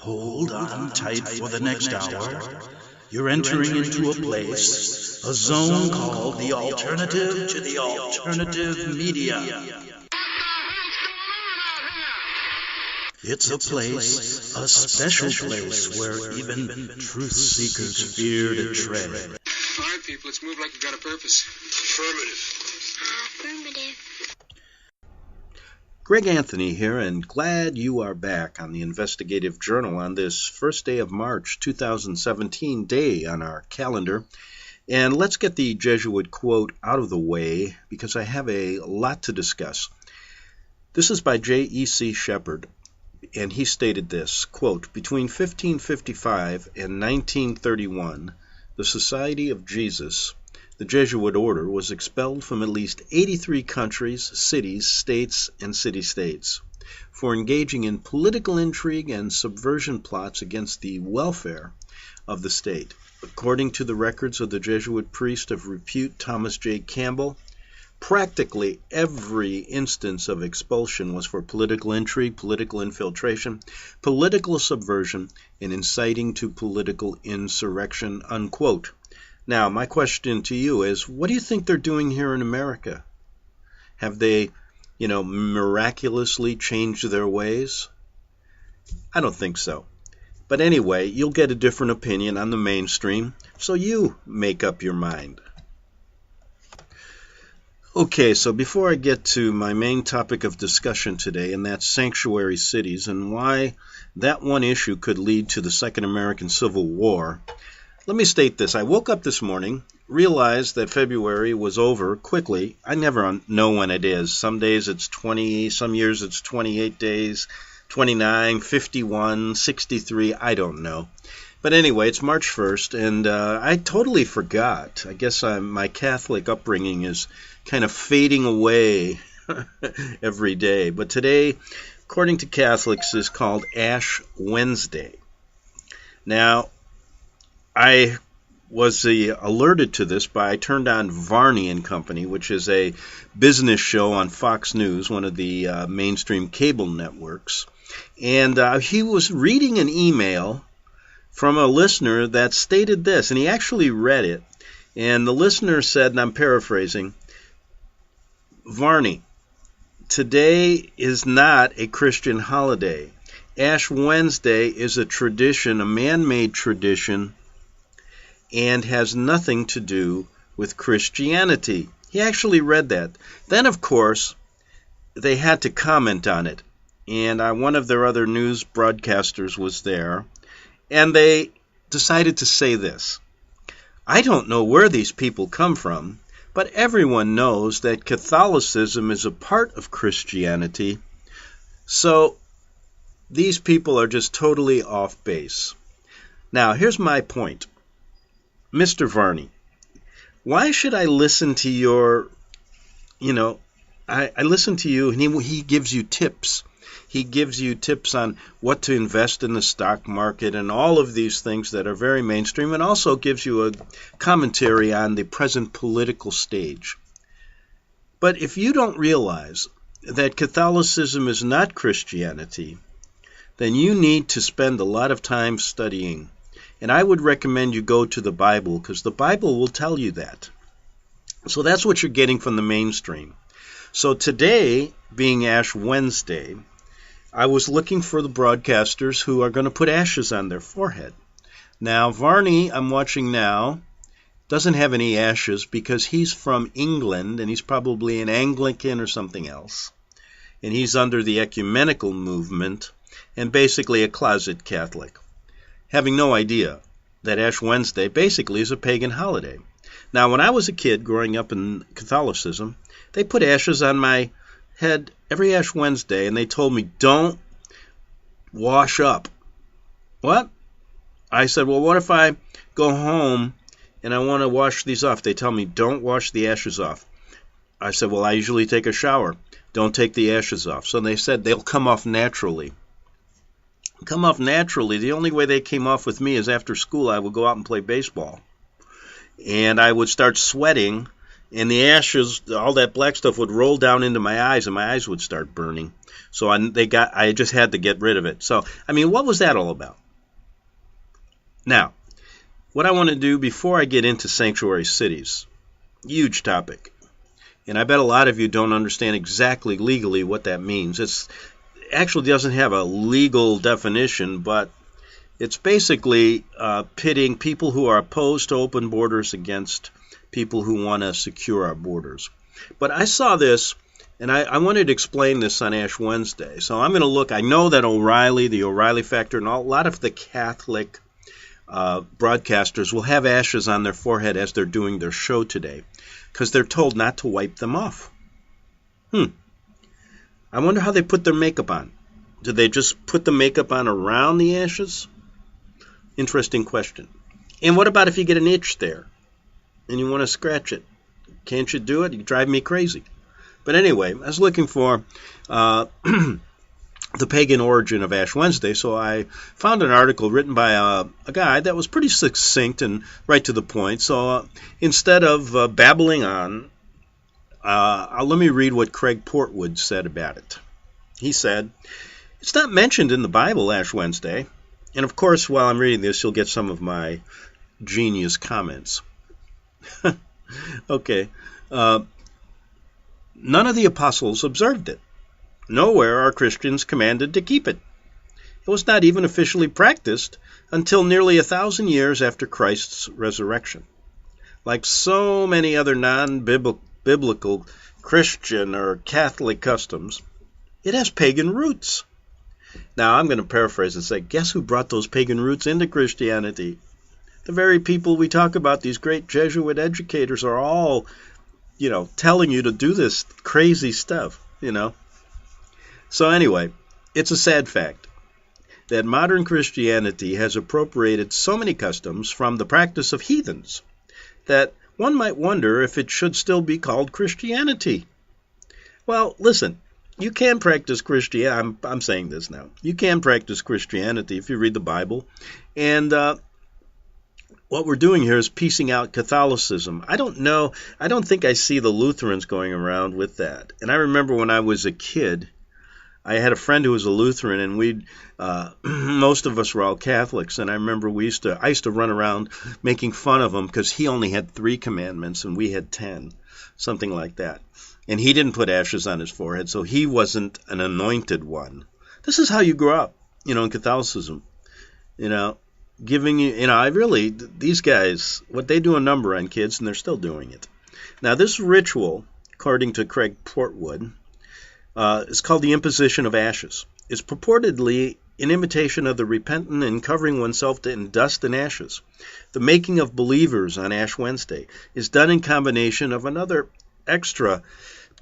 Hold on tight for the next hour. You're entering into a place, a zone called the alternative to the alternative media. It's a place, a special place where even truth seekers fear to tread. All right, people, let's move like we've got a purpose. Affirmative. Greg Anthony here, and glad you are back on the Investigative Journal on this first day of March 2017 day on our calendar. And let's get the Jesuit quote out of the way because I have a lot to discuss. This is by J.E.C. Shepard, and he stated this, quote, "Between 1555 and 1931, the Society of Jesus, the Jesuit order, was expelled from at least 83 countries, cities, states, and city-states for engaging in political intrigue and subversion plots against the welfare of the state. According to the records of the Jesuit priest of repute Thomas J. Campbell, practically every instance of expulsion was for political intrigue, political infiltration, political subversion, and inciting to political insurrection," unquote. Now, my question to you is, what do you think they're doing here in America? Have they, miraculously changed their ways? I don't think so. But anyway, you'll get a different opinion on the mainstream, so you make up your mind. Okay, so before I get to my main topic of discussion today, and that's sanctuary cities and why that one issue could lead to the Second American Civil War, let me state this. I woke up this morning, realized that February was over quickly. I never know when it is. Some days it's 20, some years it's 28 days, 29, 51, 63, I don't know. But anyway, it's March 1st, and I totally forgot. I guess my Catholic upbringing is kind of fading away every day. But today, according to Catholics, is called Ash Wednesday. Now, I was alerted to this I turned on Varney and Company, which is a business show on Fox News, one of the mainstream cable networks. And he was reading an email from a listener that stated this, and he actually read it. And the listener said, and I'm paraphrasing, "Varney, today is not a Christian holiday. Ash Wednesday is a tradition, a man-made tradition, and has nothing to do with Christianity." He actually read that. Then, of course, they had to comment on it. And one of their other news broadcasters was there. And they decided to say this: "I don't know where these people come from, but everyone knows that Catholicism is a part of Christianity. So these people are just totally off base." Now, here's my point. Mr. Varney, why should I listen to your, I listen to you, and he gives you tips. He gives you tips on what to invest in the stock market and all of these things that are very mainstream, and also gives you a commentary on the present political stage. But if you don't realize that Catholicism is not Christianity, then you need to spend a lot of time studying. And I would recommend you go to the Bible, because the Bible will tell you that. So that's what you're getting from the mainstream. So today, being Ash Wednesday, I was looking for the broadcasters who are going to put ashes on their forehead. Now, Varney, I'm watching now, doesn't have any ashes because he's from England, and he's probably an Anglican or something else. And he's under the ecumenical movement, and basically a closet Catholic, having no idea that Ash Wednesday basically is a pagan holiday. Now, when I was a kid growing up in Catholicism, they put ashes on my head every Ash Wednesday, and they told me, "Don't wash up." What? I said, "Well, what if I go home and I want to wash these off?" They tell me, "Don't wash the ashes off." I said, "Well, I usually take a shower. Don't take the ashes off." So they said they'll come off naturally. Come off naturally. The only way they came off with me is after school I would go out and play baseball. And I would start sweating, and the ashes, all that black stuff would roll down into my eyes, and my eyes would start burning. So I just had to get rid of it. So, I mean, what was that all about? Now, what I want to do before I get into sanctuary cities, huge topic, and I bet a lot of you don't understand exactly legally what that means. It actually doesn't have a legal definition, but it's basically pitting people who are opposed to open borders against people who want to secure our borders. But I saw this, and I wanted to explain this on Ash Wednesday. So I'm going to look. I know that the O'Reilly factor, and a lot of the Catholic broadcasters will have ashes on their forehead as they're doing their show today because they're told not to wipe them off. I wonder how they put their makeup on. Do they just put the makeup on around the ashes? Interesting question. And what about if you get an itch there and you want to scratch it? Can't you do it? You drive me crazy. But anyway, I was looking for the pagan origin of Ash Wednesday, so I found an article written by a guy that was pretty succinct and right to the point. So instead of babbling on, let me read what Craig Portwood said about it. He said, "It's not mentioned in the Bible, Ash Wednesday." And of course, while I'm reading this, you'll get some of my genius comments. Okay. None of the apostles observed it. Nowhere are Christians commanded to keep it. It was not even officially practiced until nearly 1,000 years after Christ's resurrection. Like so many other non-biblical Christian or Catholic customs, it has pagan roots. Now, I'm going to paraphrase and say, guess who brought those pagan roots into Christianity? The very people we talk about, these great Jesuit educators, are all, telling you to do this crazy stuff, So anyway, it's a sad fact that modern Christianity has appropriated so many customs from the practice of heathens that one might wonder if it should still be called Christianity. Well, listen, you can practice Christianity. I'm saying this now. You can practice Christianity if you read the Bible. And what we're doing here is piecing out Catholicism. I don't think I see the Lutherans going around with that. And I remember when I was a kid, I had a friend who was a Lutheran, and most of us were all Catholics. And I remember I used to run around making fun of him because he only had 3 commandments and we had 10, something like that. And he didn't put ashes on his forehead, so he wasn't an anointed one. This is how you grow up, in Catholicism. Giving you, these guys, what they do a number on kids, and they're still doing it. Now, this ritual, according to Craig Portwood, is called the imposition of ashes. It's purportedly an imitation of the repentant and covering oneself in dust and ashes. The making of believers on Ash Wednesday is done in combination of another extra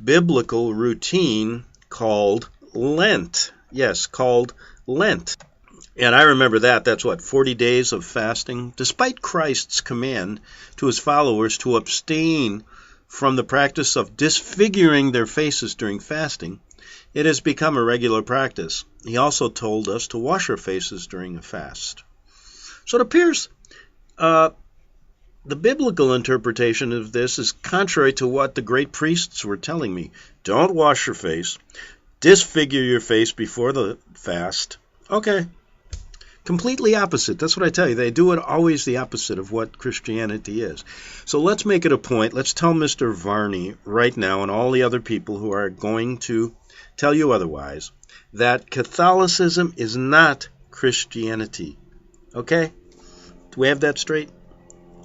biblical routine called Lent. Yes, called Lent. And I remember that's 40 days of fasting. Despite Christ's command to his followers to abstain from the practice of disfiguring their faces during fasting, it has become a regular practice. He also told us to wash our faces during a fast. So it appears the biblical interpretation of this is contrary to what the great priests were telling me. Don't wash your face. Disfigure your face before the fast. Okay. Completely opposite. That's what I tell you. They do it always the opposite of what Christianity is. So let's make it a point. Let's tell Mr. Varney right now and all the other people who are going to tell you otherwise that Catholicism is not Christianity. Okay? Do we have that straight?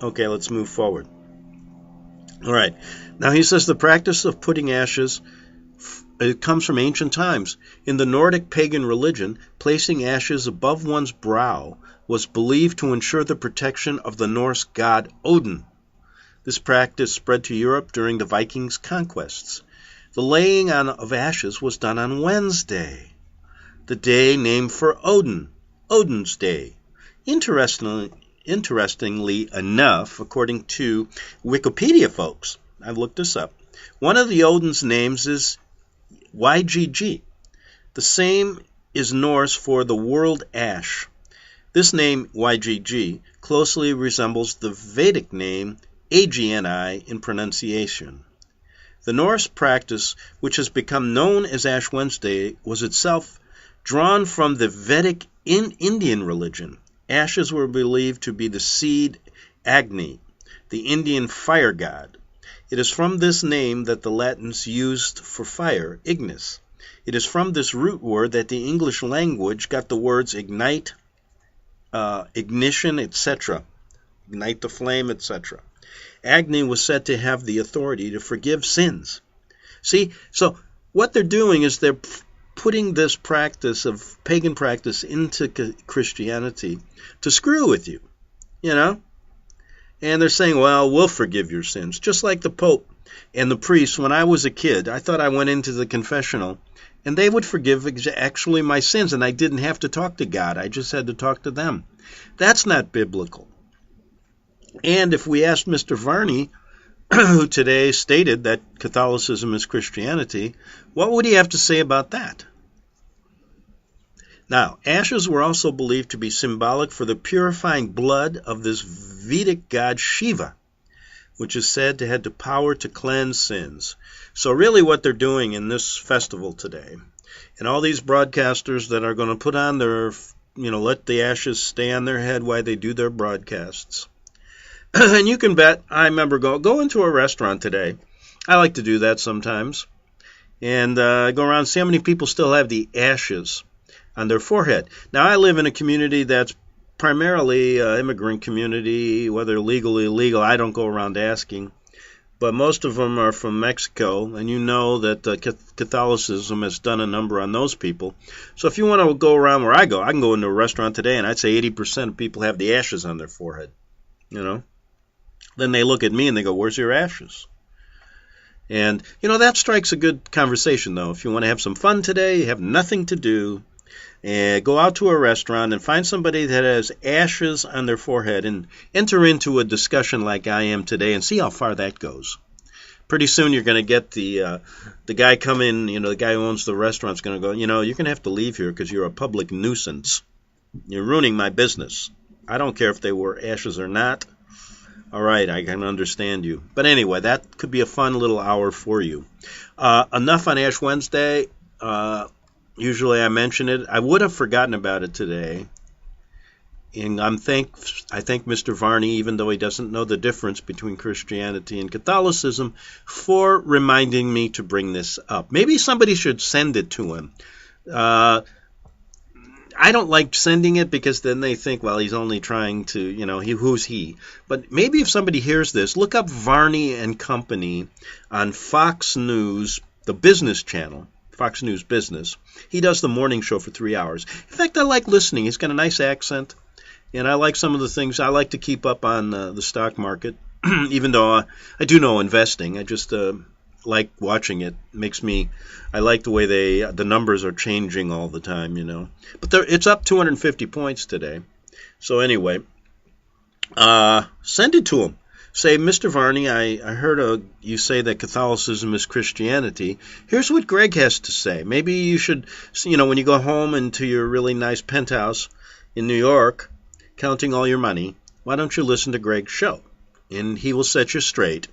Okay, let's move forward. All right. Now he says the practice of putting ashes, it comes from ancient times. In the Nordic pagan religion, placing ashes above one's brow was believed to ensure the protection of the Norse god Odin. This practice spread to Europe during the Vikings' conquests. The laying on of ashes was done on Wednesday, the day named for Odin, Odin's Day. Interestingly enough, according to Wikipedia folks, I've looked this up, one of the Odin's names is YGG. The same is Norse for the world ash. This name, YGG, closely resembles the Vedic name A-G-N-I in pronunciation. The Norse practice, which has become known as Ash Wednesday, was itself drawn from the Vedic Indian religion. Ashes were believed to be the seed Agni, the Indian fire god. It is from this name that the Latins used for fire, ignis. It is from this root word that the English language got the words ignite, ignition, etc. Ignite the flame, etc. Agni was said to have the authority to forgive sins. See, so what they're doing is they're putting this practice of pagan practice into Christianity to screw with you, you know? And they're saying, well, we'll forgive your sins. Just like the Pope and the priests, when I was a kid, I thought I went into the confessional, and they would forgive actually my sins, and I didn't have to talk to God. I just had to talk to them. That's not biblical. And if we asked Mr. Varney, who today stated that Catholicism is Christianity, what would he have to say about that? Now, ashes were also believed to be symbolic for the purifying blood of this Vedic god Shiva, which is said to have the power to cleanse sins. So really what they're doing in this festival today, and all these broadcasters that are going to put on their, let the ashes stay on their head while they do their broadcasts. And you can bet, I remember go into a restaurant today. I like to do that sometimes. And go around and see how many people still have the ashes on their forehead. Now, I live in a community that's primarily immigrant community, whether legal or illegal, I don't go around asking. But most of them are from Mexico, and you know that Catholicism has done a number on those people. So if you want to go around where I can go into a restaurant today, and I'd say 80% of people have the ashes on their forehead, Then they look at me and they go, where's your ashes? And, that strikes a good conversation, though. If you want to have some fun today, you have nothing to do, go out to a restaurant and find somebody that has ashes on their forehead and enter into a discussion like I am today and see how far that goes. Pretty soon you're going to get the guy come in, the guy who owns the restaurant's going to go, you're going to have to leave here because you're a public nuisance. You're ruining my business. I don't care if they were ashes or not. All right, I can understand you. But anyway, that could be a fun little hour for you. Enough on Ash Wednesday. Usually I mention it. I would have forgotten about it today. And I thank Mr. Varney, even though he doesn't know the difference between Christianity and Catholicism, for reminding me to bring this up. Maybe somebody should send it to him. I don't like sending it because then they think, well, he's only trying to, who's he? But maybe if somebody hears this, look up Varney and Company on Fox News, the business channel, Fox News Business. He does the morning show for 3 hours. In fact, I like listening. He's got a nice accent, and I like some of the things. I like to keep up on the stock market, even though I do know investing. I just like watching it. I like the way the numbers are changing all the time, But it's up 250 points today. So anyway, send it to him. Say, Mr. Varney, I heard you say that Catholicism is Christianity. Here's what Greg has to say. Maybe you should, when you go home into your really nice penthouse in New York, counting all your money, why don't you listen to Greg's show? And he will set you straight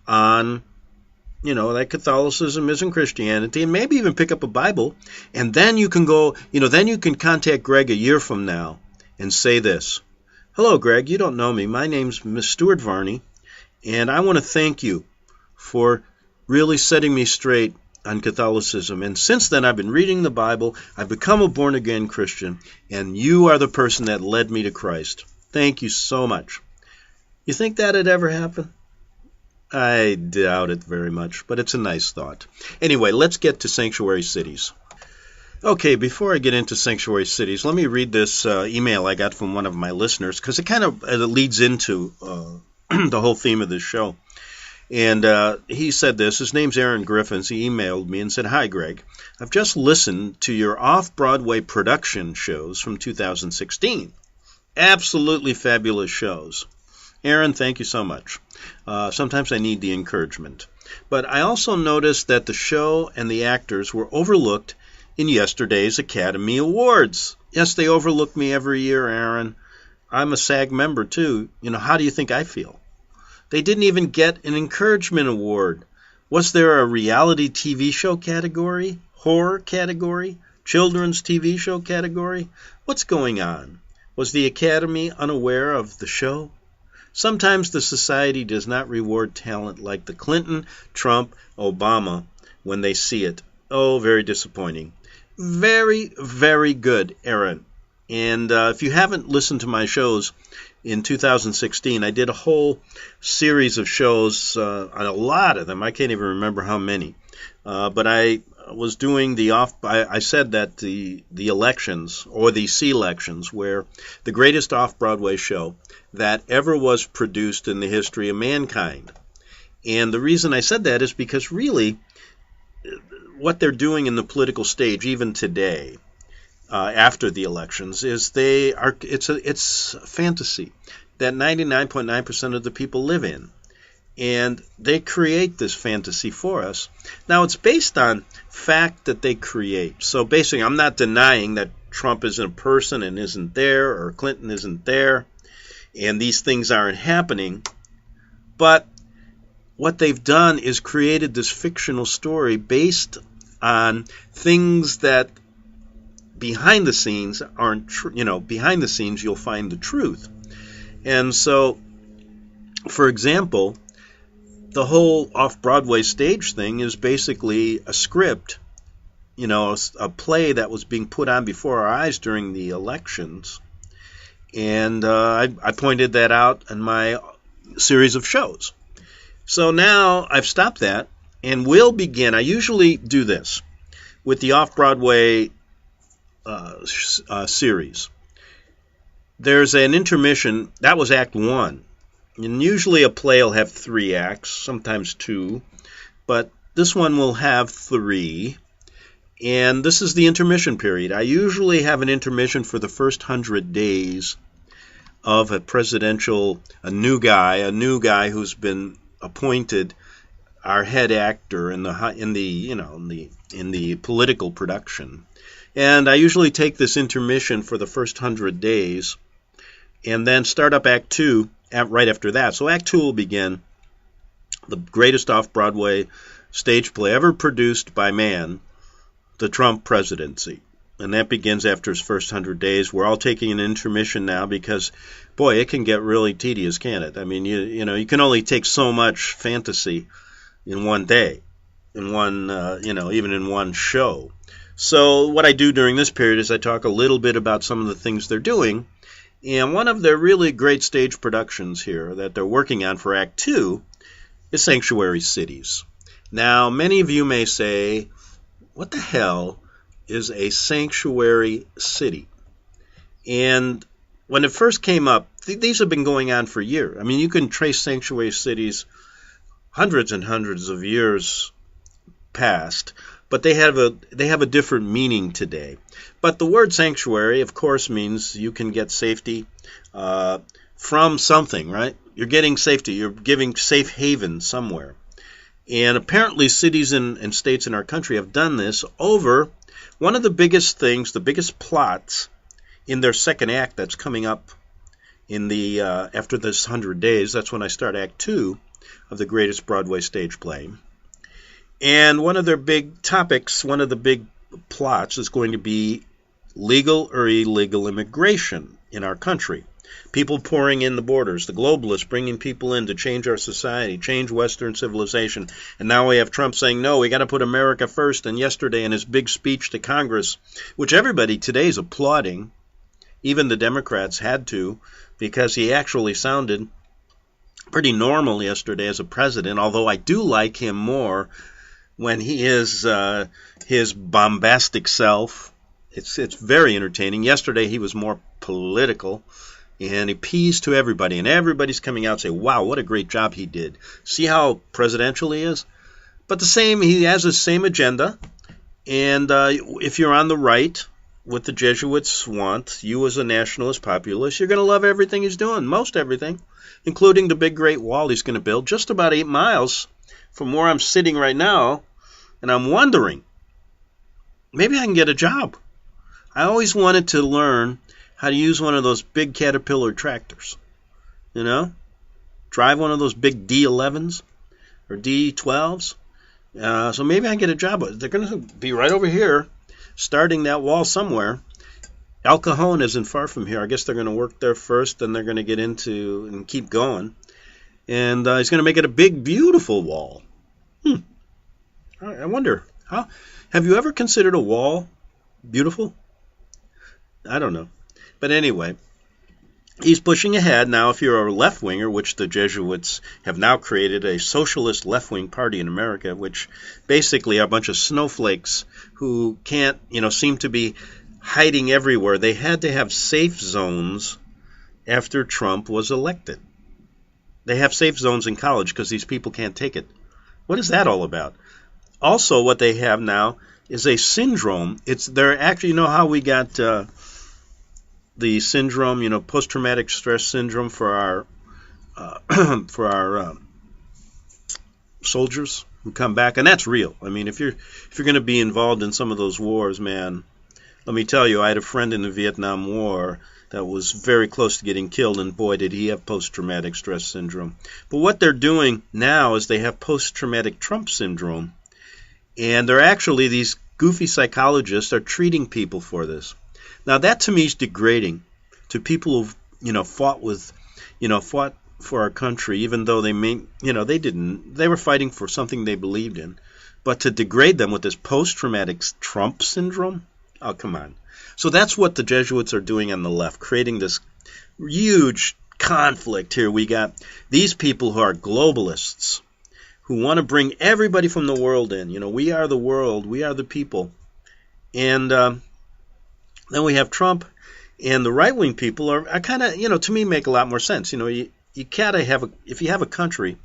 on that Catholicism isn't Christianity, and maybe even pick up a Bible, and then you can go, then you can contact Greg a year from now and say this. Hello, Greg, you don't know me. My name's Miss Stuart Varney, and I want to thank you for really setting me straight on Catholicism. And since then, I've been reading the Bible. I've become a born-again Christian, and you are the person that led me to Christ. Thank you so much. You think that'd ever happen? I doubt it very much, but it's a nice thought. Anyway, let's get to sanctuary cities. Okay, before I get into sanctuary cities, let me read this email I got from one of my listeners, because it kind of leads into the whole theme of this show. And he said this. His name's Aaron Griffins. He emailed me and said, Hi, Greg. I've just listened to your off-Broadway production shows from 2016. Absolutely fabulous shows. Aaron, thank you so much. Sometimes I need the encouragement. But I also noticed that the show and the actors were overlooked in yesterday's Academy Awards. Yes, they overlook me every year, Aaron. I'm a SAG member, too. How do you think I feel? They didn't even get an encouragement award. Was there a reality TV show category? Horror category? Children's TV show category? What's going on? Was the Academy unaware of the show? Sometimes the society does not reward talent like the Clinton, Trump, Obama when they see it. Oh, very disappointing. Very, very good, Aaron. And if you haven't listened to my shows in 2016, I did a whole series of shows on a lot of them. I can't even remember how many. But I was doing I said that the elections, or the C-elections, were the greatest off-Broadway show that ever was produced in the history of mankind. And the reason I said that is because really what they're doing in the political stage, even today, after the elections, is it's fantasy that 99.9% of the people live in. And they create this fantasy for us. Now, it's based on fact that they create. So basically, I'm not denying that Trump isn't a person and isn't there, or Clinton isn't there, and these things aren't happening. But what they've done is created this fictional story based on things that behind the scenes aren't true. Behind the scenes, you'll find the truth. And so, for example, the whole off-Broadway stage thing is basically a script, a play that was being put on before our eyes during the elections. And I pointed that out in my series of shows. So now I've stopped that, and we'll begin. I usually do this with the off-Broadway series. There's an intermission. That was Act 1. And usually a play will have 3 acts, sometimes 2, but this one will have 3. And this is the intermission period. I usually have an intermission for the first 100 days of a new guy who's been appointed our head actor in the political production. And I usually take this intermission for the first 100 days and then start up Act 2 right after that. So Act 2 will begin, the greatest off-Broadway stage play ever produced by man, the Trump Presidency. And that begins after his first 100 days. We're all taking an intermission now because, boy, it can get really tedious, can't it? I mean, you can only take so much fantasy in one day, even in one show. So what I do during this period is I talk a little bit about some of the things they're doing. And one of their really great stage productions here that they're working on for Act 2 is Sanctuary Cities. Now, many of you may say, what the hell is a sanctuary city? And when it first came up, these have been going on for years. I mean, you can trace sanctuary cities hundreds and hundreds of years past, but they have a different meaning today. But the word sanctuary, of course, means you can get safety from something, right? You're getting safety. You're giving safe haven somewhere. And apparently cities and states in our country have done this over one of the biggest things, the biggest plots in their second act that's coming up in the after this 100 days. That's when I start Act 2 of the greatest Broadway stage play. And one of their big topics, one of the big plots is going to be legal or illegal immigration in our country. People pouring in the borders, the globalists bringing people in to change our society, change Western civilization. And now we have Trump saying, no, we got to put America first. And yesterday in his big speech to Congress, which everybody today is applauding, even the Democrats had to, because he actually sounded pretty normal yesterday as a president, although I do like him more when he is his bombastic self. It's very entertaining. Yesterday he was more political, and he appeased to everybody, and everybody's coming out and saying, wow, what a great job he did. See how presidential he is? But he has the same agenda, and if you're on the right, what the Jesuits want, you as a nationalist populist, you're going to love everything he's doing, most everything, including the big Great Wall he's going to build just about 8 miles from where I'm sitting right now, and I'm wondering, maybe I can get a job. I always wanted to learn how to use one of those big Caterpillar tractors, drive one of those big D11s or D12s. So maybe I can get a job. They're going to be right over here, starting that wall somewhere. El Cajon isn't far from here. I guess they're going to work there first, then they're going to get into and keep going. And he's going to make it a big, beautiful wall. I wonder, have you ever considered a wall beautiful? I don't know. But anyway, he's pushing ahead. Now, if you're a left-winger, which the Jesuits have now created a socialist left-wing party in America, which basically are a bunch of snowflakes who can't, seem to be hiding everywhere. They had to have safe zones after Trump was elected. They have safe zones in college because these people can't take it. What is that all about? Also, what they have now is a syndrome. They're actually, how we got the syndrome, post-traumatic stress syndrome for our soldiers who come back, and that's real. I mean, if you're going to be involved in some of those wars, man, let me tell you, I had a friend in the Vietnam War that was very close to getting killed, and boy, did he have post-traumatic stress syndrome. But what they're doing now is they have post-traumatic Trump syndrome, and they're actually, these goofy psychologists are treating people for this. Now, that to me is degrading to people who've, fought for our country, even though they were fighting for something they believed in. But to degrade them with this post-traumatic Trump syndrome? Oh, come on. So that's what the Jesuits are doing on the left, creating this huge conflict here. We got these people who are globalists, who want to bring everybody from the world in. We are the world, we are the people. And then we have Trump, and the right-wing people are kind of, to me, make a lot more sense. You gotta have if you have a country,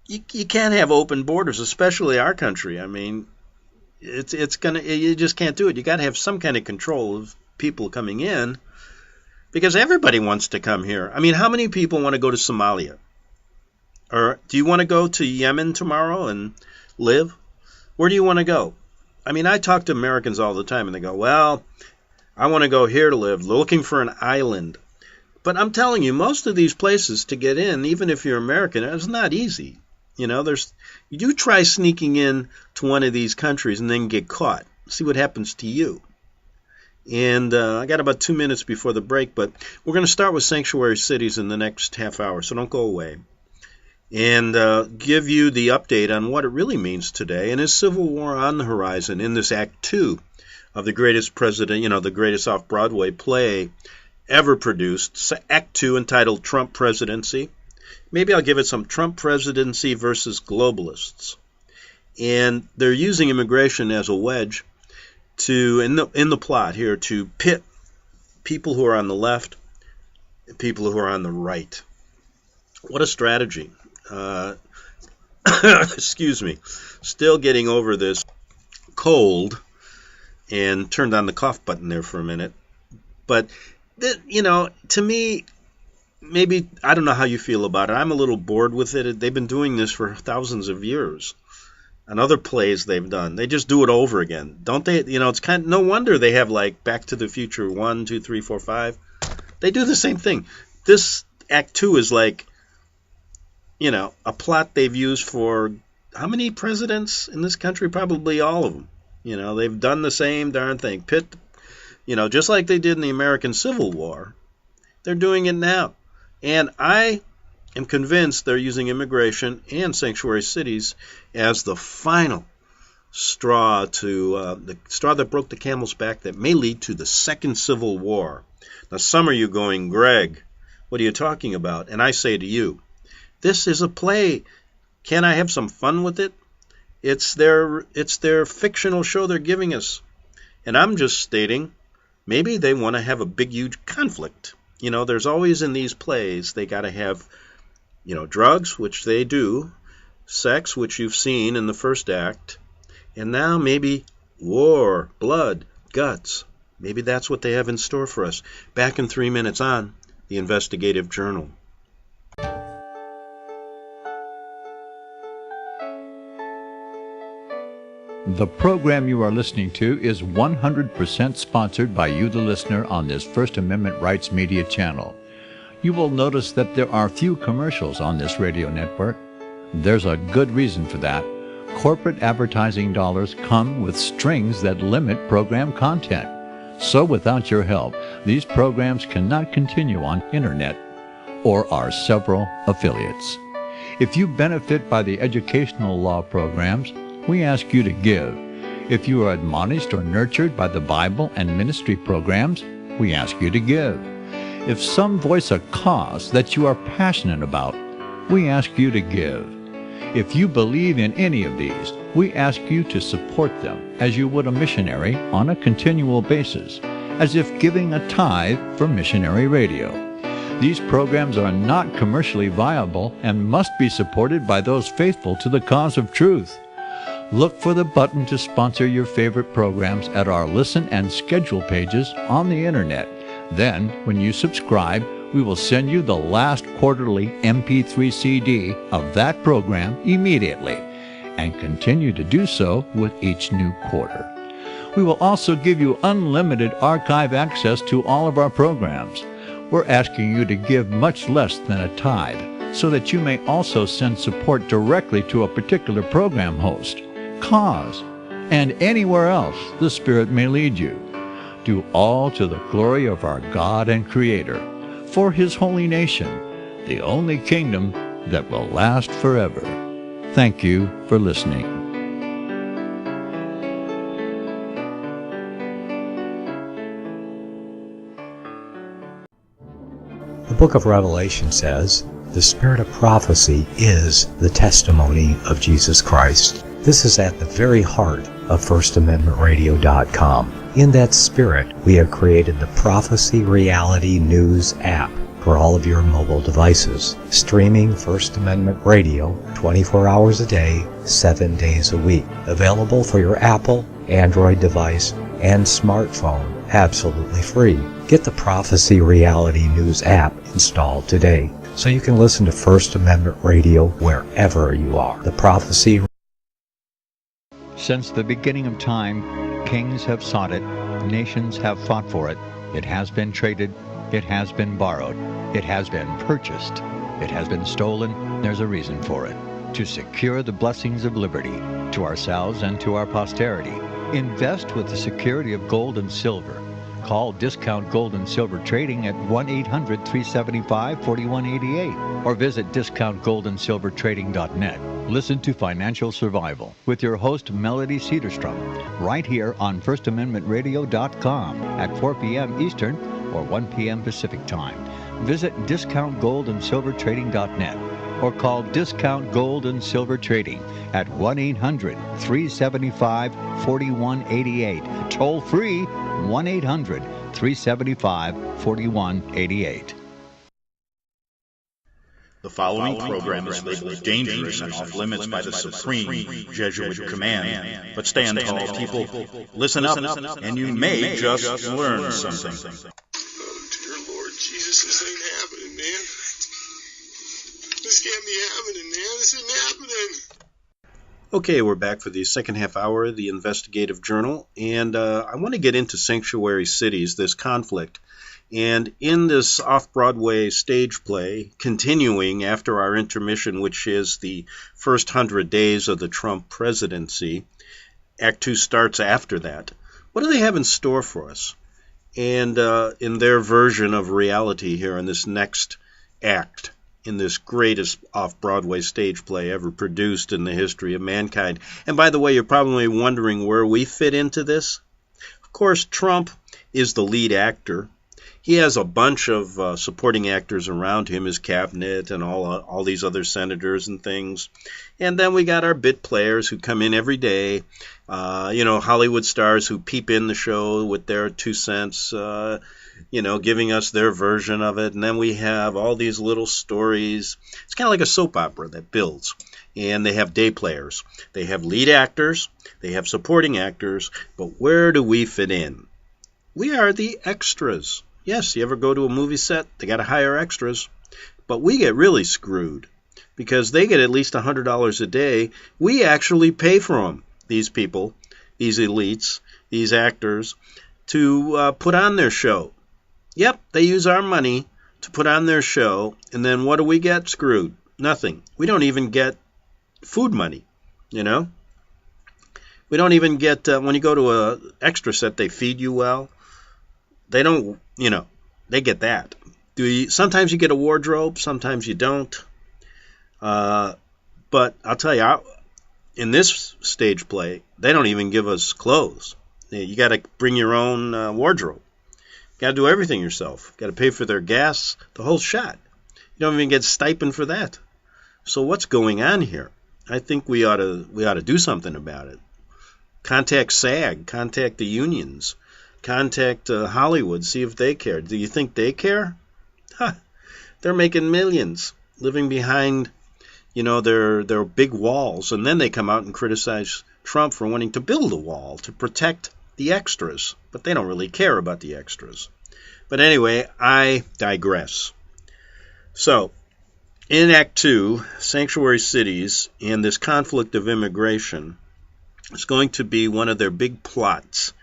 you can't have open borders, especially our country. I mean, you just can't do it. You got to have some kind of control of people coming in, because everybody wants to come here. I mean, how many people want to go to Somalia? Or do you want to go to Yemen tomorrow and live? Where do you want to go? I mean, I talk to Americans all the time, and they go, well, I want to go here to live, looking for an island. But I'm telling you, most of these places to get in, even if you're American, it's not easy. You try sneaking in to one of these countries and then get caught. See what happens to you. And I got about 2 minutes before the break, but we're going to start with sanctuary cities in the next half hour, so don't go away. And give you the update on what it really means today, and is civil war on the horizon in this Act 2 of the greatest the greatest Off Broadway play ever produced, Act 2, entitled Trump Presidency. Maybe I'll give it some Trump Presidency versus globalists. And they're using immigration as a wedge in the plot here to pit people who are on the left and people who are on the right. What a strategy. Excuse me. Still getting over this cold, and turned on the cough button there for a minute. But, to me, maybe, I don't know how you feel about it. I'm a little bored with it. They've been doing this for thousands of years. And other plays they've done, they just do it over again. Don't they? It's no wonder they have like Back to the Future 1, 2, 3, 4, 5. They do the same thing. This Act 2 is like, a plot they've used for how many presidents in this country? Probably all of them. They've done the same darn thing. Pit, just like they did in the American Civil War, they're doing it now. And I am convinced they're using immigration and sanctuary cities as the final straw the straw that broke the camel's back that may lead to the second Civil War. Now, some of you going, Greg, what are you talking about? And I say to you, this is a play. Can I have some fun with it? It's their fictional show they're giving us. And I'm just stating, maybe they want to have a big, huge conflict. There's always in these plays, they got to have, drugs, which they do, sex, which you've seen in the first act, and now maybe war, blood, guts. Maybe that's what they have in store for us. Back in 3 minutes on the Investigative Journal. The program you are listening to is 100% sponsored by you, the listener, on this First Amendment Rights Media channel. you will notice that there are few commercials on this radio network. There's a good reason for that. Corporate advertising dollars come with strings that limit program content. So without your help, these programs cannot continue on internet or our several affiliates. If you benefit by the educational law programs, we ask you to give. If you are admonished or nurtured by the Bible and ministry programs, we ask you to give. If some voice a cause that you are passionate about, we ask you to give. If you believe in any of these, we ask you to support them as you would a missionary on a continual basis, as if giving a tithe for missionary radio. These programs are not commercially viable and must be supported by those faithful to the cause of truth. Look for the button to sponsor your favorite programs at our listen and schedule pages on the internet. Then, when you subscribe, we will send you the last quarterly MP3 CD of that program immediately, and continue to do so with each new quarter. We will also give you unlimited archive access to all of our programs. We're asking you to give much less than a tithe, so that you may also send support directly to a particular program host, cause, and anywhere else the Spirit may lead you. Do all to the glory of our God and Creator, for His holy nation, the only kingdom that will last forever. Thank you for listening. The book of Revelation says, "The spirit of prophecy is the testimony of Jesus Christ." This is at the very heart of FirstAmendmentRadio.com. In that spirit, we have created the Prophecy Reality News app for all of your mobile devices, streaming First Amendment Radio 24 hours a day, 7 days a week. Available for your Apple, Android device, and smartphone, absolutely free. Get the Prophecy Reality News app installed today so you can listen to First Amendment Radio wherever you are. The Prophecy. Since the beginning of time, kings have sought it, nations have fought for it. It has been traded, it has been borrowed, it has been purchased, it has been stolen. There's a reason for it. To secure the blessings of liberty to ourselves and to our posterity. Invest with the security of gold and silver. Call Discount Gold and Silver Trading at 1-800-375-4188 or visit DiscountGoldandSilverTrading.net. Listen to Financial Survival with your host Melody Cedarstrom right here on FirstAmendmentRadio.com at 4 p.m. Eastern or 1 p.m. Pacific Time. Visit DiscountGoldandSilverTrading.net or call Discount Gold and Silver Trading at 1-800-375-4188. Toll free 1-800-375-4188. The following program is labeled dangerous and off limits by the supreme Jesuit command. But stand tall, people. Listen up, and you may just learn something. Oh, dear Lord Jesus, this ain't happening, man. This can't be happening, man. This ain't happening. Okay, we're back for the second half hour of the Investigative Journal, and I want to get into sanctuary cities, this conflict. And in this off-Broadway stage play, continuing after our intermission, which is the first 100 days of the Trump presidency, Act 2 starts after that. What do they have in store for us? And in their version of reality here in this next act, in this greatest off-Broadway stage play ever produced in the history of mankind. And by the way, you're probably wondering where we fit into this. Of course, Trump is the lead actor. He has a bunch of supporting actors around him, his cabinet and all these other senators and things. And then we got our bit players who come in every day, Hollywood stars who peep in the show with their 2 cents, giving us their version of it. And then we have all these little stories. It's kind of like a soap opera that builds. And they have day players. They have lead actors. They have supporting actors. But where do we fit in? We are the extras. Yes, you ever go to a movie set? They got to hire extras. But we get really screwed because they get at least $100 a day. We actually pay for them, these people, these elites, these actors, to put on their show. Yep, they use our money to put on their show, and then what do we get? Screwed. Nothing. We don't even get food money, you know? We don't even get, when you go to a extra set, they feed you well. They don't, you know, they get that. Sometimes you get a wardrobe, sometimes you don't. But I'll tell you, in this stage play, they don't even give us clothes. You got to bring your own wardrobe. You got to do everything yourself. Got to pay for their gas, the whole shot. You don't even get stipend for that. So what's going on here? I think we ought to do something about it. Contact SAG, contact the unions, contact Hollywood, see if they care. Do you think they care? They're making millions, living behind, you know, their big walls, and then they come out and criticize Trump for wanting to build a wall to protect the extras, but they don't really care about the extras. But anyway, I digress. So, in Act 2, sanctuary cities and this conflict of immigration is going to be one of their big plots.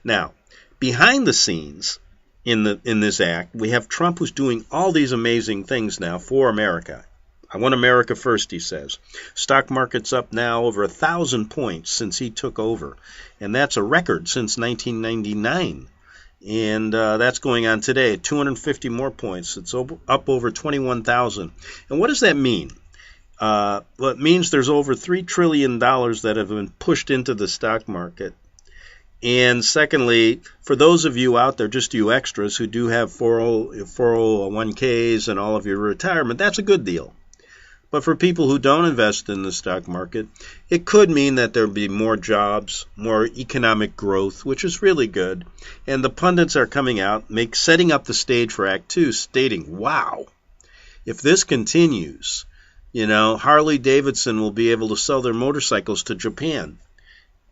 Now, behind the scenes in this act, we have Trump who's doing all these amazing things now for America. I want America first, he says. Stock market's up now over 1,000 points since he took over, and that's a record since 1999. And that's going on today, 250 more points. It's up over 21,000. And what does that mean? Well, it means there's over $3 trillion that have been pushed into the stock market. And secondly, for those of you out there, just you extras who do have 401ks and all of your retirement, that's a good deal. But for people who don't invest in the stock market, it could mean that there'll be more jobs, more economic growth, which is really good. And the pundits are coming out, setting up the stage for Act 2, stating, wow, if this continues, you know, Harley Davidson will be able to sell their motorcycles to Japan.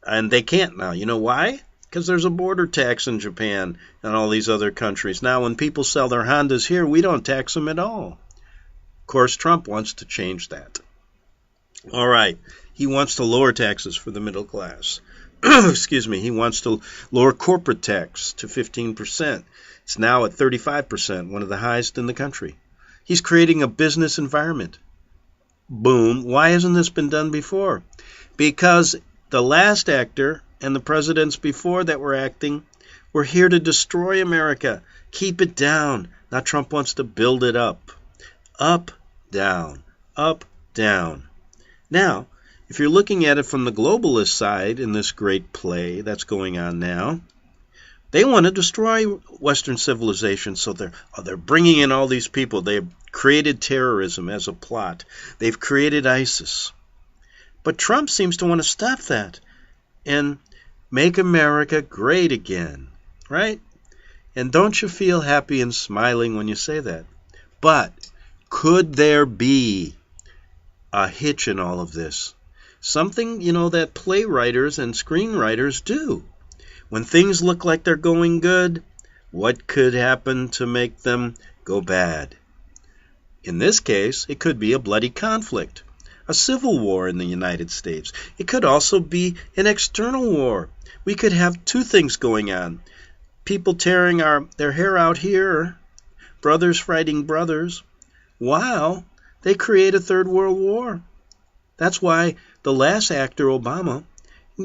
And they can't now. You know why? Because there's a border tax in Japan and all these other countries. Now, when people sell their Hondas here, we don't tax them at all. Of course, Trump wants to change that. All right. He wants to lower taxes for the middle class. Excuse me. He wants to lower corporate tax to 15%. It's now at 35%, one of the highest in the country. He's creating a business environment. Boom. Why hasn't this been done before? Because the last actor and the presidents before that were acting were here to destroy America, keep it down. Now Trump wants to build it up. Up, down, up, down. Now, if you're looking at it from the globalist side in this great play that's going on now, they want to destroy Western civilization, so they're bringing in all these people. They've created terrorism as a plot. They've created ISIS. But Trump seems to want to stop that and make America great again, right? And don't you feel happy and smiling when you say that? But could there be a hitch in all of this? Something, you know, that playwriters and screenwriters do. When things look like they're going good, what could happen to make them go bad? In this case, it could be a bloody conflict, a civil war in the United States. It could also be an external war. We could have two things going on. People tearing their hair out here, brothers fighting brothers. Wow, they create a third world war. That's why the last actor, Obama,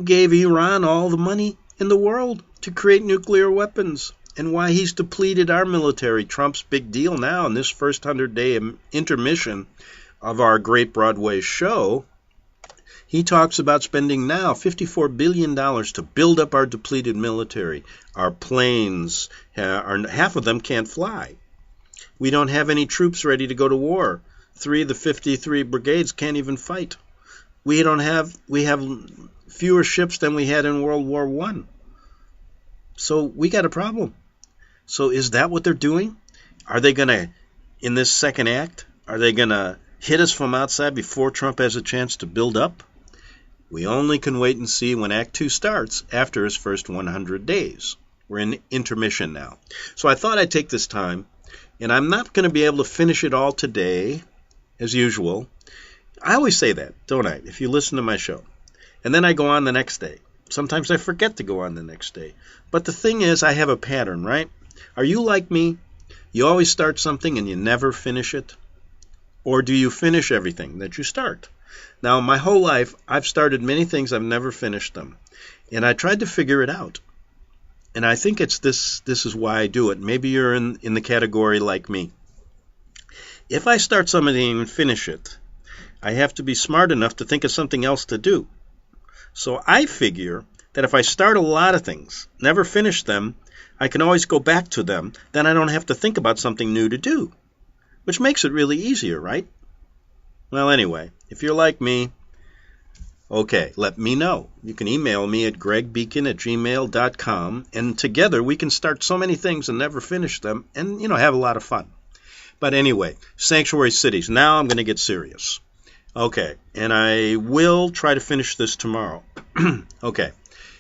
gave Iran all the money in the world to create nuclear weapons, and why he's depleted our military. Trump's big deal now in this first 100-day intermission of our great Broadway show. He talks about spending now $54 billion to build up our depleted military. Our planes, half of them can't fly. We don't have any troops ready to go to war. 3 of the 53 brigades can't even fight. We have fewer ships than we had in World War I. So we got a problem. So is that what they're doing? Are they going to, in this second act, are they going to hit us from outside before Trump has a chance to build up? We only can wait and see when Act 2 starts after his first 100 days. We're in intermission now. So I thought I'd take this time, and I'm not going to be able to finish it all today, as usual. I always say that, don't I, if you listen to my show. And then I go on the next day. Sometimes I forget to go on the next day. But the thing is, I have a pattern, right? Are you like me? You always start something and you never finish it? Or do you finish everything that you start? Now, my whole life, I've started many things, I've never finished them. And I tried to figure it out. And I think it's this is why I do it. Maybe you're in the category like me. If I start something and finish it, I have to be smart enough to think of something else to do. So I figure that if I start a lot of things, never finish them, I can always go back to them. Then I don't have to think about something new to do, which makes it really easier, right? Well, anyway, if you're like me, okay, let me know. You can email me at gregbeacon@gmail.com, and together we can start so many things and never finish them and, have a lot of fun. But anyway, sanctuary cities. Now I'm going to get serious. Okay, and I will try to finish this tomorrow. Okay,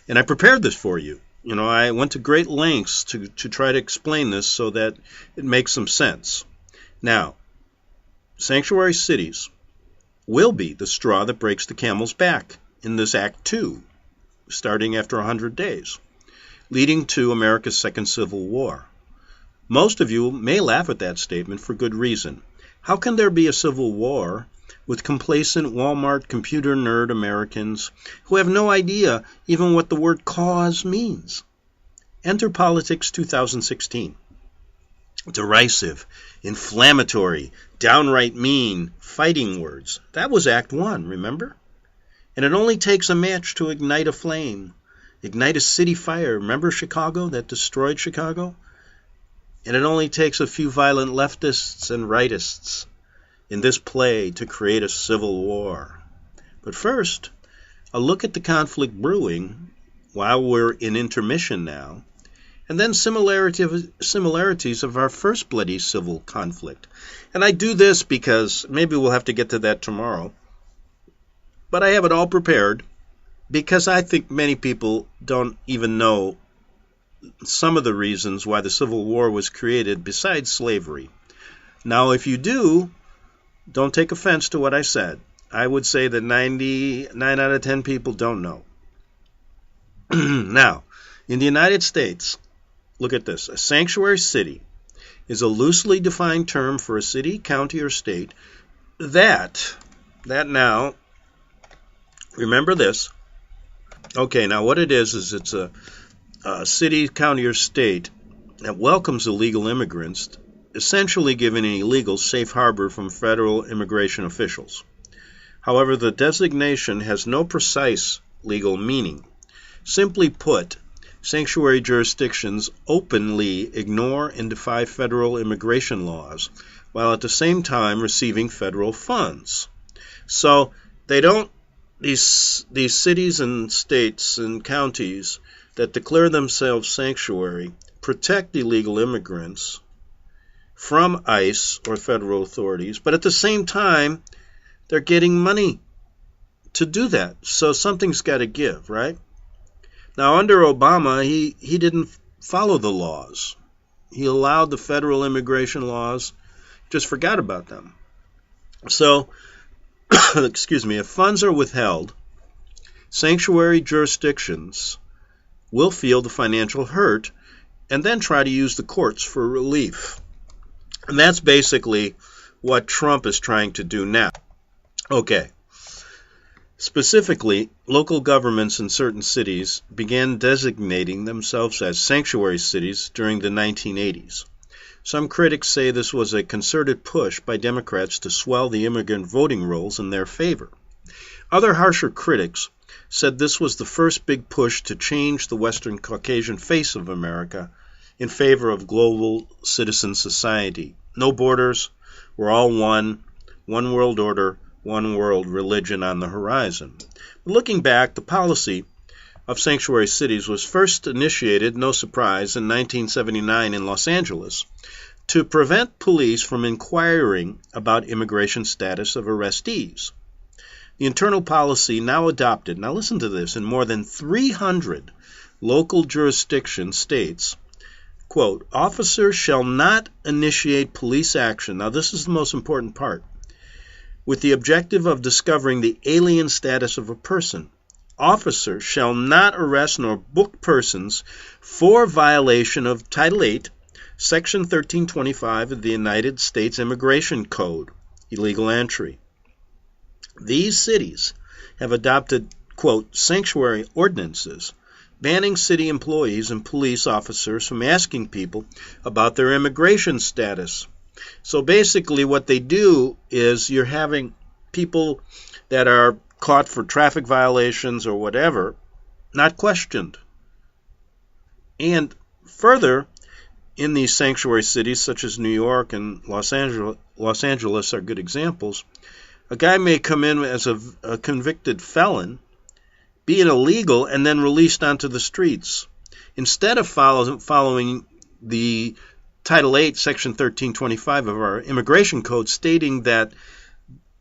and I prepared this for you. I went to great lengths to try to explain this so that it makes some sense. Now, sanctuary cities will be the straw that breaks the camel's back in this Act 2, starting after 100 days, leading to America's Second Civil War. Most of you may laugh at that statement for good reason. How can there be a civil war with complacent Walmart computer nerd Americans who have no idea even what the word cause means? Enter Politics 2016. Derisive, inflammatory, downright mean, fighting words. That was Act 1, remember? And it only takes a match to ignite a flame, ignite a city fire. Remember Chicago, that destroyed Chicago? And it only takes a few violent leftists and rightists in this play to create a civil war. But first, a look at the conflict brewing while we're in intermission now, and then similarities of our first bloody civil conflict. And I do this because maybe we'll have to get to that tomorrow. But I have it all prepared because I think many people don't even know some of the reasons why the Civil War was created besides slavery. Now, if you do, don't take offense to what I said. I would say that 99 out of 10 people don't know. Now, in the United States, look at this. A sanctuary city is a loosely defined term for a city, county, or state that now, remember this. Okay, now what it is it's a city, county, or state that welcomes illegal immigrants, essentially giving an illegal safe harbor from federal immigration officials. However, the designation has no precise legal meaning. Simply put, sanctuary jurisdictions openly ignore and defy federal immigration laws, while at the same time receiving federal funds. So they don't, these cities and states and counties that declare themselves sanctuary protect illegal immigrants from ICE or federal authorities, but at the same time, they're getting money to do that. So something's got to give, right? Now, under Obama, he didn't follow the laws. He allowed the federal immigration laws, just forgot about them. So, excuse me, if funds are withheld, sanctuary jurisdictions will feel the financial hurt and then try to use the courts for relief. And that's basically what Trump is trying to do now. Okay. Specifically, local governments in certain cities began designating themselves as sanctuary cities during the 1980s. Some critics say this was a concerted push by Democrats to swell the immigrant voting rolls in their favor. Other harsher critics said this was the first big push to change the Western Caucasian face of America in favor of global citizen society. No borders, we're all one world order, one world religion on the horizon. Looking back, the policy of sanctuary cities was first initiated, no surprise, in 1979 in Los Angeles to prevent police from inquiring about immigration status of arrestees. The internal policy now adopted, now listen to this, in more than 300 local jurisdiction states, quote, officers shall not initiate police action. Now this is the most important part. With the objective of discovering the alien status of a person. Officers shall not arrest nor book persons for violation of Title 8, Section 1325 of the United States Immigration Code, illegal entry. These cities have adopted, quote, sanctuary ordinances banning city employees and police officers from asking people about their immigration status. So basically what they do is you're having people that are caught for traffic violations or whatever not questioned. And further, in these sanctuary cities such as New York and Los Angeles are good examples, a guy may come in as a convicted felon, be an illegal, and then released onto the streets. Instead of following the Title 8, Section 1325 of our Immigration Code, stating that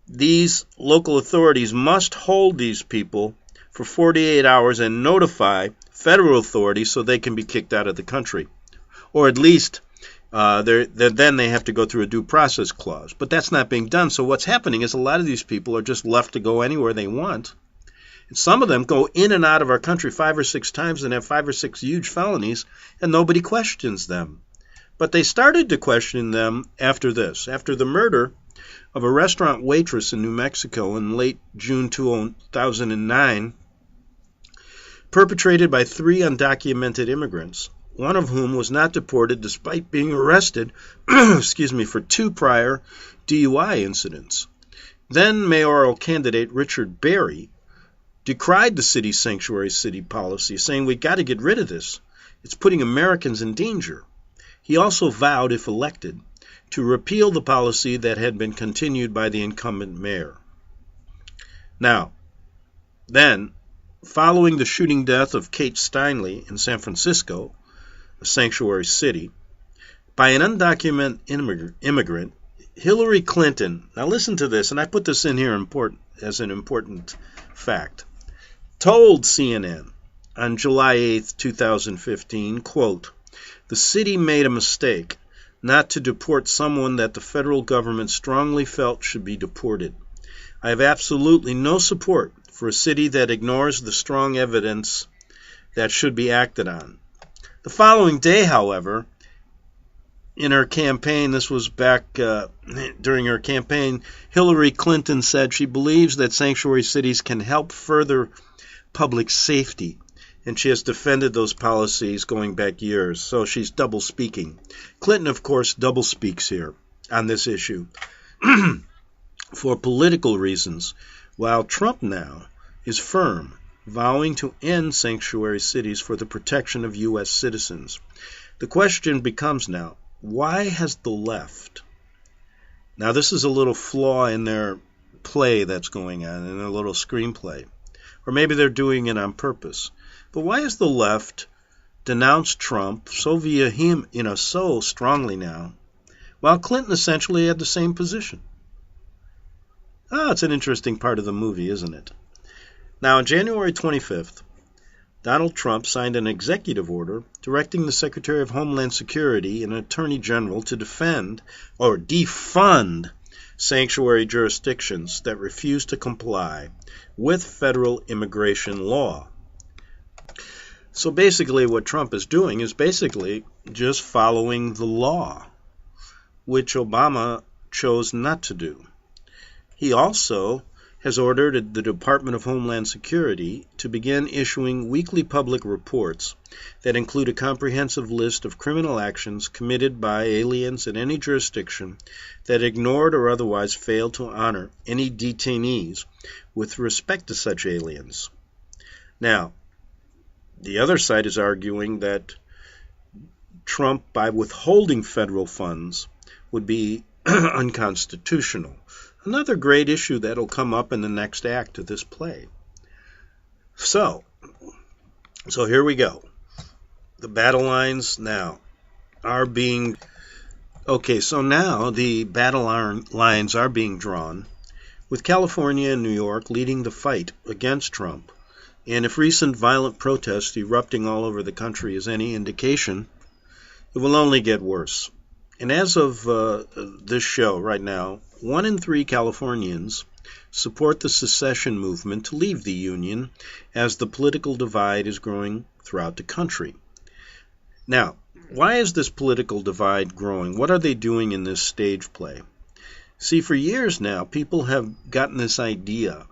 these local authorities must hold these people for 48 hours and notify federal authorities so they can be kicked out of the country. Or at least then they have to go through a due process clause. But that's not being done. So what's happening is a lot of these people are just left to go anywhere they want. And some of them go in and out of our country 5 or 6 times and have 5 or 6 huge felonies, and nobody questions them. But they started to question them after this. After the murder of a restaurant waitress in New Mexico in late June 2009, perpetrated by 3 undocumented immigrants, one of whom was not deported despite being arrested for 2 prior DUI incidents. Then mayoral candidate Richard Berry decried the city's sanctuary city policy, saying, "We've got to get rid of this. It's putting Americans in danger." He also vowed, if elected, to repeal the policy that had been continued by the incumbent mayor. Now, then, following the shooting death of Kate Steinle in San Francisco, a sanctuary city, by an undocumented immigrant, Hillary Clinton, now listen to this, and I put this in here as an important fact, told CNN on July 8, 2015, quote, "The city made a mistake not to deport someone that the federal government strongly felt should be deported. I have absolutely no support for a city that ignores the strong evidence that should be acted on." The following day, however, in her campaign, this was back during her campaign, Hillary Clinton said she believes that sanctuary cities can help further public safety, and she has defended those policies going back years, so she's double-speaking. Clinton, of course, double-speaks here on this issue for political reasons, while Trump now is firm, vowing to end sanctuary cities for the protection of U.S. citizens. The question becomes now, why has the left, now this is a little flaw in their play that's going on, in their little screenplay, or maybe they're doing it on purpose, but why has the left denounced Trump so so strongly now, while Clinton essentially had the same position? It's an interesting part of the movie, isn't it? Now, on January 25th, Donald Trump signed an executive order directing the Secretary of Homeland Security and Attorney General to defend or defund sanctuary jurisdictions that refuse to comply with federal immigration law. So basically what Trump is doing is basically just following the law, which Obama chose not to do. He also has ordered the Department of Homeland Security to begin issuing weekly public reports that include a comprehensive list of criminal actions committed by aliens in any jurisdiction that ignored or otherwise failed to honor any detainees with respect to such aliens. Now, the other side is arguing that Trump, by withholding federal funds, would be unconstitutional. Another great issue that'll come up in the next act of this play. So here we go. The battle lines now are being... Okay, so now the battle lines are being drawn, with California and New York leading the fight against Trump. And if recent violent protests erupting all over the country is any indication, it will only get worse. And as of this show right now, 1 in 3 Californians support the secession movement to leave the Union as the political divide is growing throughout the country. Now, why is this political divide growing? What are they doing in this stage play? See, for years now, people have gotten this idea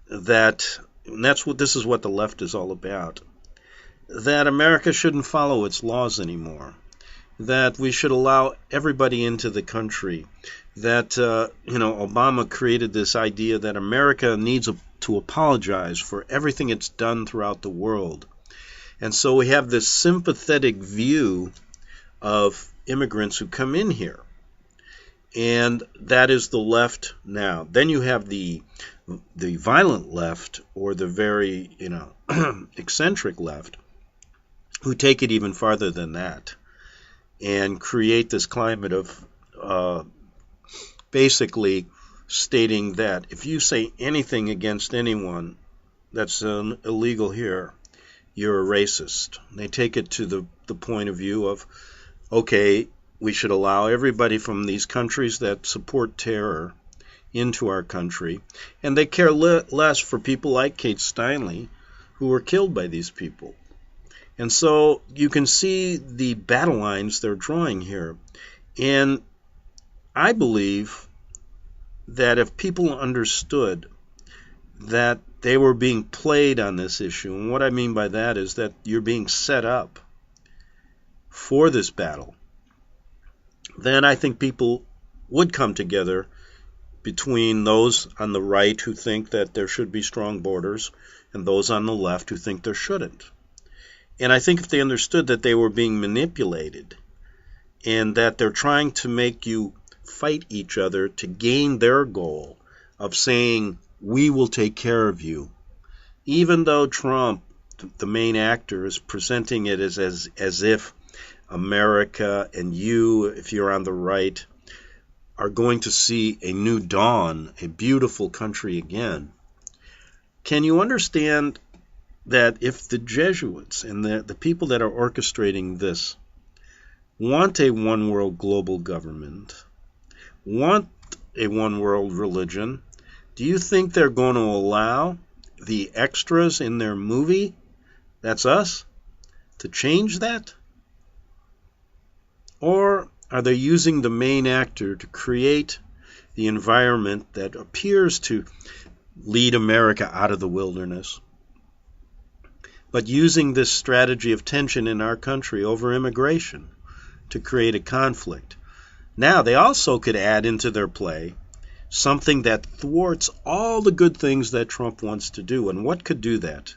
that, and this is what the left is all about, that America shouldn't follow its laws anymore, that we should allow everybody into the country, that, Obama created this idea that America needs to apologize for everything it's done throughout the world. And so we have this sympathetic view of immigrants who come in here. And that is the left now. Then you have the violent left, or the very, eccentric left, who take it even farther than that and create this climate of basically stating that if you say anything against anyone that's illegal here, you're a racist. They take it to the point of view of, okay, we should allow everybody from these countries that support terror into our country, and they care less for people like Kate Steinle, who were killed by these people. And so you can see the battle lines they're drawing here. And I believe that if people understood that they were being played on this issue, and what I mean by that is that you're being set up for this battle, then I think people would come together between those on the right who think that there should be strong borders and those on the left who think there shouldn't. And I think if they understood that they were being manipulated and that they're trying to make you fight each other to gain their goal of saying, we will take care of you, even though Trump, the main actor, is presenting it as if America and you, if you're on the right, are going to see a new dawn, a beautiful country again. Can you understand that if the Jesuits and the people that are orchestrating this want a one-world global government, want a one-world religion, do you think they're going to allow the extras in their movie, that's us, to change that? Or are they using the main actor to create the environment that appears to lead America out of the wilderness, but using this strategy of tension in our country over immigration to create a conflict? Now, they also could add into their play something that thwarts all the good things that Trump wants to do. And what could do that?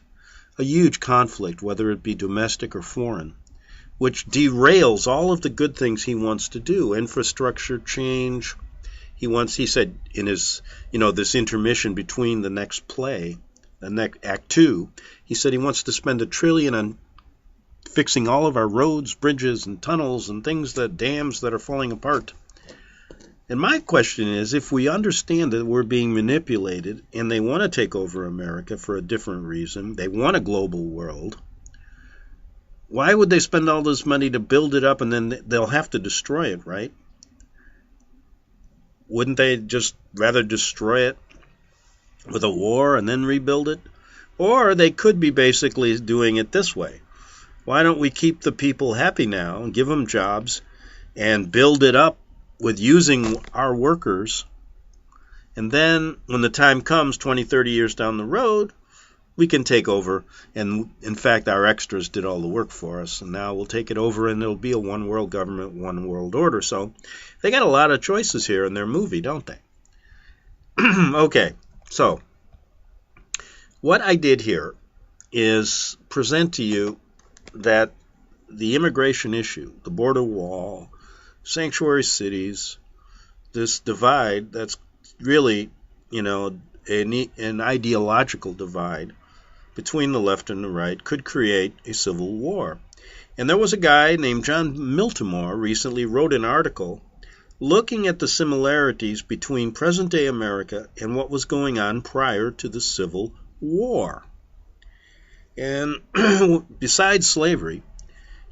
A huge conflict, whether it be domestic or foreign, which derails all of the good things he wants to do. Infrastructure change. He said in his, this intermission between the next play, the next Act 2, he said he wants to spend $1 trillion on fixing all of our roads, bridges, and tunnels and dams that are falling apart. And my question is, if we understand that we're being manipulated and they want to take over America for a different reason, they want a global world, why would they spend all this money to build it up and then they'll have to destroy it, right? Wouldn't they just rather destroy it with a war and then rebuild it? Or they could be basically doing it this way. Why don't we keep the people happy now and give them jobs and build it up with using our workers, and then when the time comes 20, 30 years down the road, we can take over, and in fact our extras did all the work for us, and now we'll take it over and it'll be a one world government, one world order. So they got a lot of choices here in their movie, don't they? Okay, so what I did here is present to you that the immigration issue, the border wall, sanctuary cities, this divide that's really, an ideological divide between the left and the right could create a civil war. And there was a guy named John Miltimore recently wrote an article looking at the similarities between present-day America and what was going on prior to the Civil War. And besides slavery,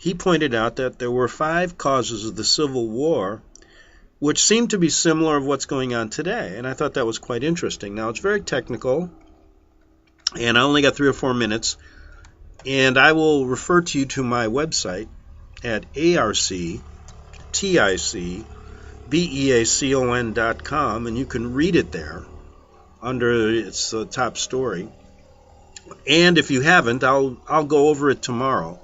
he pointed out that there were 5 causes of the Civil War which seemed to be similar of what's going on today. And I thought that was quite interesting. Now, it's very technical, and I only got 3 or 4 minutes, and I will refer to you to my website, at arcticbeacon.com, and you can read it there under its top story. And if you haven't, I'll go over it tomorrow,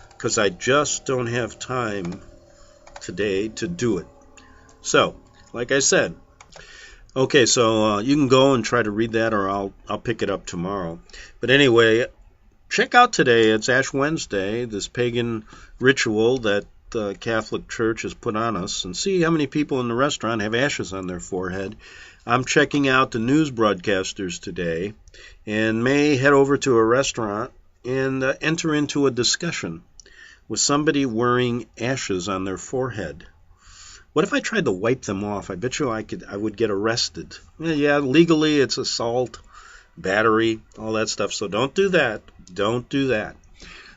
because I just don't have time today to do it. So, like I said, okay, so you can go and try to read that, or I'll pick it up tomorrow. But anyway, check out today. It's Ash Wednesday, this pagan ritual that the Catholic Church has put on us, and see how many people in the restaurant have ashes on their forehead. I'm checking out the news broadcasters today, and may head over to a restaurant and enter into a discussion with somebody wearing ashes on their forehead. What if I tried to wipe them off? I bet you I would get arrested. Yeah, legally it's assault, battery, all that stuff, so don't do that. Don't do that.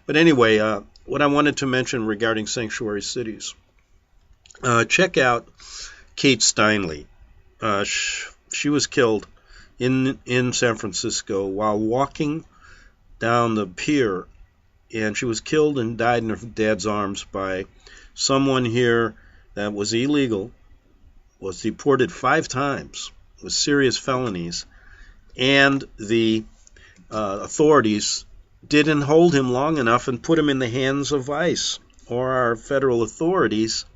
But anyway, what I wanted to mention regarding sanctuary cities, check out Kate Steinle. She was killed in San Francisco while walking down the pier, and she was killed and died in her dad's arms by someone here that was illegal, was deported 5 times with serious felonies, and the authorities didn't hold him long enough and put him in the hands of ICE or our federal authorities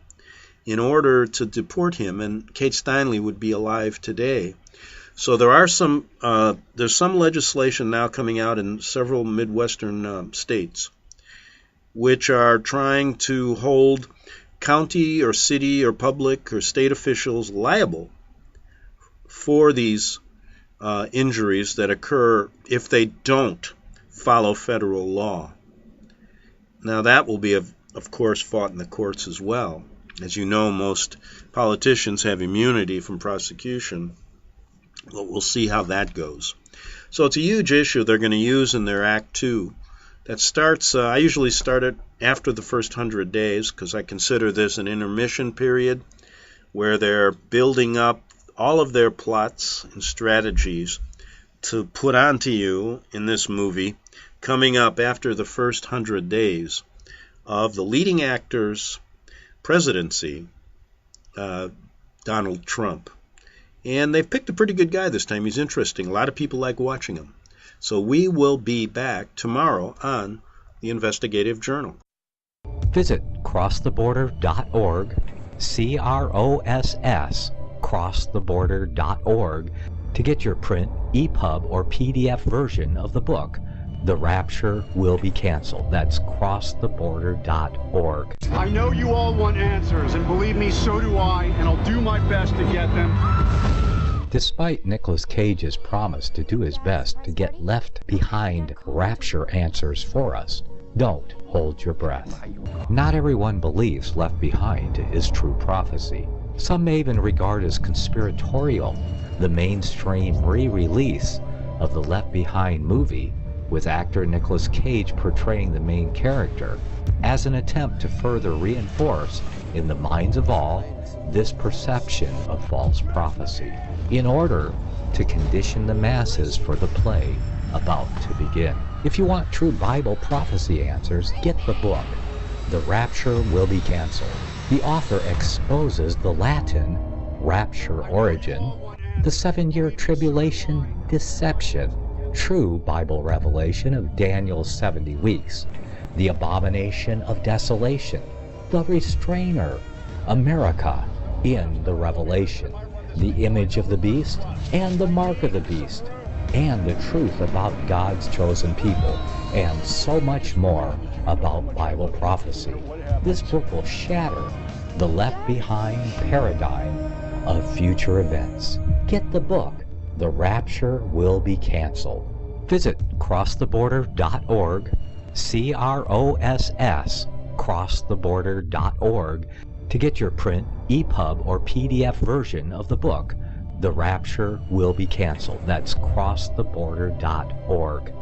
in order to deport him, and Kate Steinle would be alive today. So there's some legislation now coming out in several Midwestern states which are trying to hold county or city or public or state officials liable for these injuries that occur if they don't follow federal law. Now that will be, of course, fought in the courts as well. As you know, most politicians have immunity from prosecution. But we'll see how that goes. So it's a huge issue they're going to use in their Act 2. That starts, I usually start it after the first 100 days, because I consider this an intermission period where they're building up all of their plots and strategies to put onto you in this movie coming up after the first 100 days of the leading actor's presidency, Donald Trump. And they've picked a pretty good guy this time. He's interesting. A lot of people like watching him. So we will be back tomorrow on the Investigative Journal. Visit crosstheborder.org, CROSS, crosstheborder.org, to get your print, EPUB, or PDF version of the book, The Rapture Will Be Canceled. That's crosstheborder.org. I know you all want answers, and believe me, so do I, and I'll do my best to get them. Despite Nicolas Cage's promise to do his best to get left behind rapture answers for us, don't hold your breath. Not everyone believes Left Behind is true prophecy. Some may even regard as conspiratorial the mainstream re-release of the Left Behind movie with actor Nicolas Cage portraying the main character as an attempt to further reinforce in the minds of all this perception of false prophecy, in order to condition the masses for the play about to begin. If you want true Bible prophecy answers, get the book, The Rapture Will Be Canceled. The author exposes the Latin rapture origin, the 7-year tribulation deception, true Bible revelation of Daniel's 70 weeks, the abomination of desolation, the restrainer, America in the Revelation, the image of the beast and the mark of the beast, and the truth about God's chosen people, and so much more about Bible prophecy. This book will shatter the Left Behind paradigm of future events. Get the book, The Rapture Will Be Canceled. Visit crosstheborder.org, CROSS, crosstheborder.org, to get your print, EPUB, or PDF version of the book, The Rapture Will Be Canceled. That's crosstheborder.org.